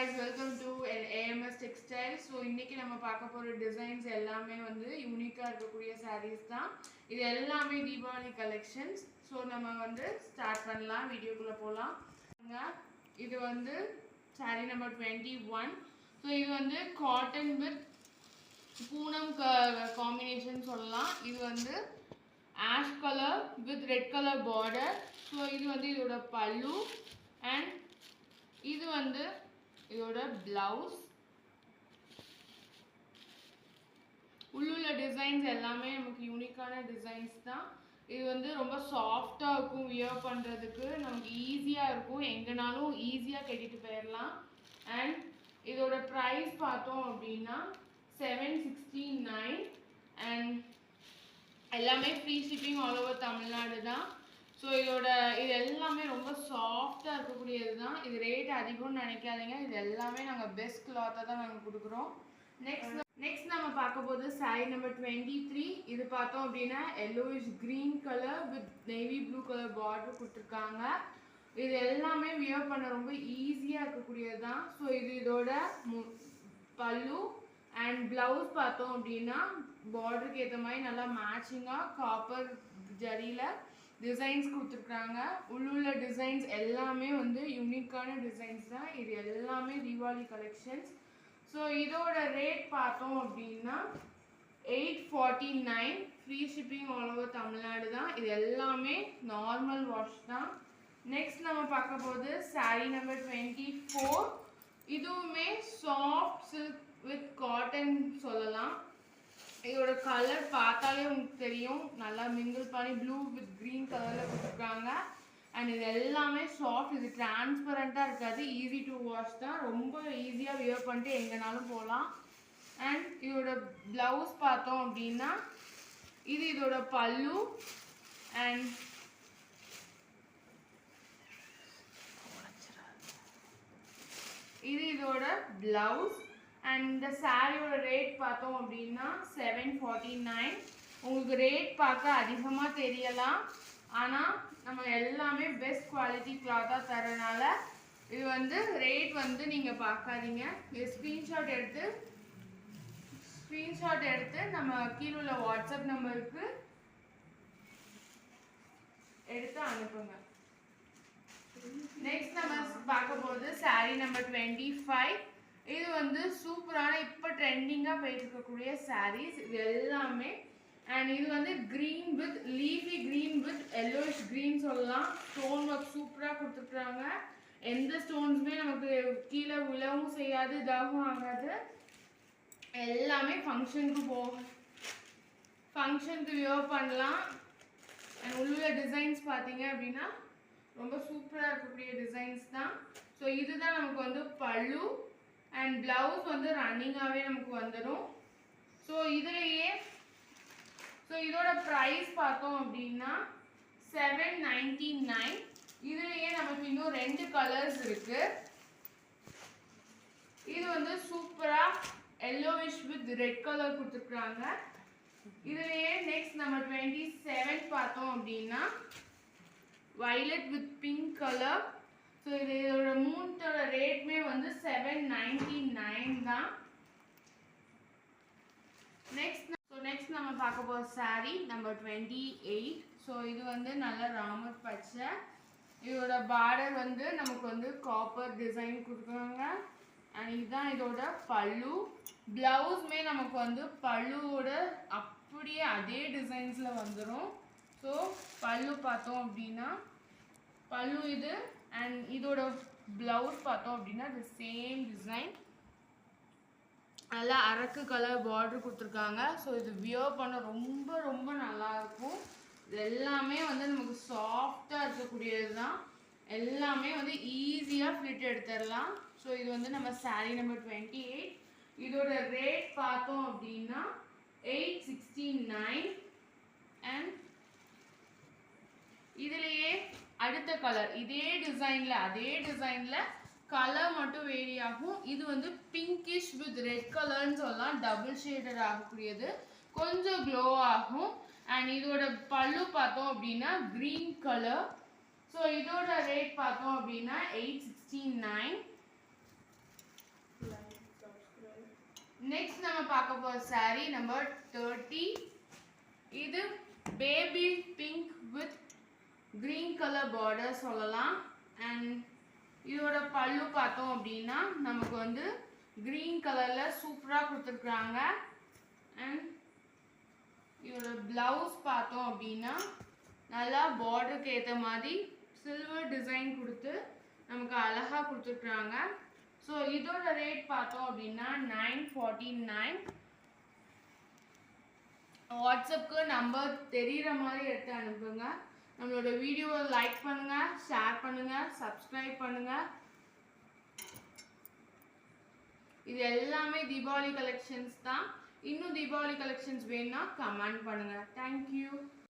guys, welcome to AMS Textiles. So இன்னைக்கு நம்ம பார்க்க போற டிசைன்ஸ் எல்லாமே வந்து யூனிக்கா இருக்கக்கூடிய sarees தான். இது எல்லாமே தீபாவளி கலெக்ஷன்ஸ். ஸோ நம்ம வந்து ஸ்டார்ட் பண்ணலாம், வீடியோக்குள்ள போகலாம். இது வந்து saree number 21. ஸோ இது வந்து காட்டன் வித் பூனம் காம்பினேஷன் சொல்லலாம். இது வந்து ash colour with red colour border. So இது வந்து இதோட பல்லு அண்ட் இது வந்து இதோட பிளவுஸ். உள்ளுள்ள டிசைன்ஸ் எல்லாமே நமக்கு யூனிக்கான டிசைன்ஸ் தான். இது வந்து ரொம்ப சாஃப்டா இருக்கும், வியர் பண்றதுக்கு நமக்கு ஈஸியா இருக்கும், எங்கனாலும் ஈஸியா கட்டிட்டு போயிடலாம். அண்ட் இதோட ப்ரைஸ் பார்த்தோம் அப்படின்னா 769 அண்ட் எல்லாமே free shipping all over Tamil Nadu தான். ஸோ இது எல்லாமே ரொம்ப சாஃப்டாக இருக்கக்கூடியது தான். இது ரேட் அதிகம்னு நினைக்காதீங்க, இது எல்லாமே நாங்கள் பெஸ்ட் கிளாத்தாக தான் நாங்கள் கொடுக்குறோம். நெக்ஸ்ட் நம்ம பார்க்க போது saree number 23. இது பார்த்தோம் அப்படின்னா yellowish green colour with navy blue colour border கொடுத்துருக்காங்க. இது எல்லாமே வியர் பண்ண ரொம்ப ஈஸியாக இருக்கக்கூடியது தான். ஸோ இதோட பல்லு அண்ட் பிளவுஸ் பார்த்தோம் அப்படின்னா பார்டருக்கு ஏற்ற மாதிரி நல்லா மேட்சிங்காக காப்பர் ஜரியில் டிசைன்ஸ் கொடுத்துருக்காங்க. உள்ளுள்ள டிசைன்ஸ் எல்லாமே வந்து யூனிக்கான டிசைன்ஸ் தான். இது எல்லாமே தீபாவளி கலெக்ஷன்ஸ். ஸோ இதோட ரேட் பார்த்தோம் அப்படின்னா 849 free shipping all over Tamil Nadu தான். இது எல்லாமே நார்மல் வாஷ் தான். நெக்ஸ்ட் நம்ம பார்க்க போது saree number 24. இதுவுமே சாஃப்ட் சில்க் வித் காட்டன் சொல்லலாம். இதோட கலர் பார்த்தாலே உங்களுக்கு தெரியும், நல்லா மிங்கிள் பண்ணி ப்ளூ வித் க்ரீன் கலரில் கொடுத்துருக்காங்க. அண்ட் இது எல்லாமே சாஃப்ட், இது டிரான்ஸ்பரண்ட்டாக இருக்காது, ஈஸி டு வாஷ் தான், ரொம்ப ஈஸியாக வியர் பண்ணிட்டு எங்கேனாலும் போகலாம். அண்ட் இதோட ப்ளவுஸ் பார்த்தோம் அப்படின்னா இது இதோட பல்லு அண்ட் இது இதோட ப்ளவுஸ். அண்ட் இந்த சாரியோட ரேட் பார்த்தோம் அப்படின்னா 749. உங்களுக்கு ரேட் பார்க்க அதிகமாக தெரியலாம், ஆனால் நம்ம எல்லாமே பெஸ்ட் குவாலிட்டி கிளாத்தாக தரனால இது வந்து ரேட் வந்து நீங்கள் பார்க்காதீங்க. இது ஸ்க்ரீன்ஷாட் எடுத்து நம்ம கீழே உள்ள வாட்ஸ்அப் நம்பருக்கு எடுத்து அனுப்புங்க. நெக்ஸ்ட் நம்ம பார்க்க போகிறது saree number 25. இது வந்து சூப்பரான இப்போ ட்ரெண்டிங்காக போயிட்டு இருக்கக்கூடிய சாரீஸ் இது எல்லாமே. அண்ட் இது வந்து green with leafy green with yellowish green சொல்லலாம். ஸ்டோன் ஒர்க் சூப்பராக கொடுத்துருக்குறாங்க. எந்த ஸ்டோன்ஸுமே நமக்கு கீழே விழவும் செய்யாது, இதாகவும் ஆகாது. எல்லாமே ஃபங்க்ஷனுக்கு வியர் பண்ணலாம். அண்ட் உள்ள டிசைன்ஸ் பார்த்தீங்க அப்படின்னா ரொம்ப சூப்பராக இருக்கக்கூடிய டிசைன்ஸ் தான். ஸோ இதுதான் நமக்கு வந்து பல்லு அண்ட் பிளவுஸ் வந்து ரன்னிங்காகவே நமக்கு வந்துடும். ஸோ இதோட ப்ரைஸ் பார்த்தோம் அப்படின்னா 799. இதுலேயே நமக்கு இன்னும் 2 கலர்ஸ் இருக்கு. இது வந்து சூப்பராக எல்லோவிஷ் வித் ரெட் கலர் கொடுத்துருக்குறாங்க. இதுலேயே நெக்ஸ்ட் நம்ம 27 பார்த்தோம் அப்படின்னா violet with pink colour. So இதோட மூணோட ரேட்மே வந்து 799 தான். நெக்ஸ்ட் நம்ம பார்க்க போகிற saree number 28. ஸோ இது வந்து நல்ல ராமர் பச்சை. இதோட பார்டர் வந்து நமக்கு வந்து காப்பர் டிசைன் கொடுக்குறாங்க. அண்ட் இதுதான் இதோட பல்லு. பிளவுஸ்மே நமக்கு வந்து பல்லுவோட அப்படியே அதே டிசைன்ஸில் வந்துடும். ஸோ பல்லு பார்த்தோம் அப்படின்னா பல்லு இது அண்ட் இதோட பிளவுஸ் பார்த்தோம் அப்படின்னா இது சேம் டிசைன், நல்லா அரக்கு கலர் பார்டர் கொடுத்துருக்காங்க. ஸோ இது வியர் பண்ண ரொம்ப ரொம்ப நல்லாயிருக்கும். இது எல்லாமே வந்து நமக்கு சாஃப்டாக இருக்கக்கூடியது தான். எல்லாமே வந்து ஈஸியாக ஃபிட் எடுத்துடலாம். ஸோ இது வந்து நம்ம saree number 28. இதோட ரேட் பார்த்தோம் அப்படின்னா 869. அண்ட் இதுலேயே அடுத்த கலர் அதே டிசைனில் கலர் மட்டும் வேரி ஆகும். இது வந்து பிங்கிஷ் வித் ரெட் கலர்னு சொல்லலாம், டபுள் ஷேடட் ஆகக்கூடியது, கொஞ்சம் க்ளோ ஆகும். அண்ட் இதோட பல்லு பார்த்தோம் அப்படின்னா க்ரீன் கலர். ஸோ இதோட ரேட் பார்த்தோம் அப்படின்னா 869. நம்ம பார்க்க போற saree நம்பர் 30. இது baby pink with green color border சொல்லலாம். அண்ட் இதோட பல்லு பார்த்தோம் அப்படின்னா நமக்கு வந்து green கலர்ல சூப்பரா கொடுத்துருக்காங்க. அண்ட் இதோட பிளவுஸ் பார்த்தோம் அப்படின்னா நல்லா பார்டருக்கு ஏற்ற மாதிரி சில்வர் டிசைன் கொடுத்து நமக்கு அழகா கொடுத்துருக்காங்க. ஸோ இதோட ரேட் பார்த்தோம் அப்படின்னா 949. வாட்ஸ்அப்புக்கு நம்பர் தெரிகிற மாதிரி எடுத்து அனுப்புங்க. நம்மளோட வீடியோவை லைக் பண்ணுங்க, ஷேர் பண்ணுங்க, சப்ஸ்கிரைப் பண்ணுங்க. இது எல்லாமே தீபாவளி கலெக்ஷன்ஸ் தான். இன்னும் தீபாவளி கலெக்ஷன்ஸ் வேணும்னா கமெண்ட் பண்ணுங்க. தேங்க்யூ.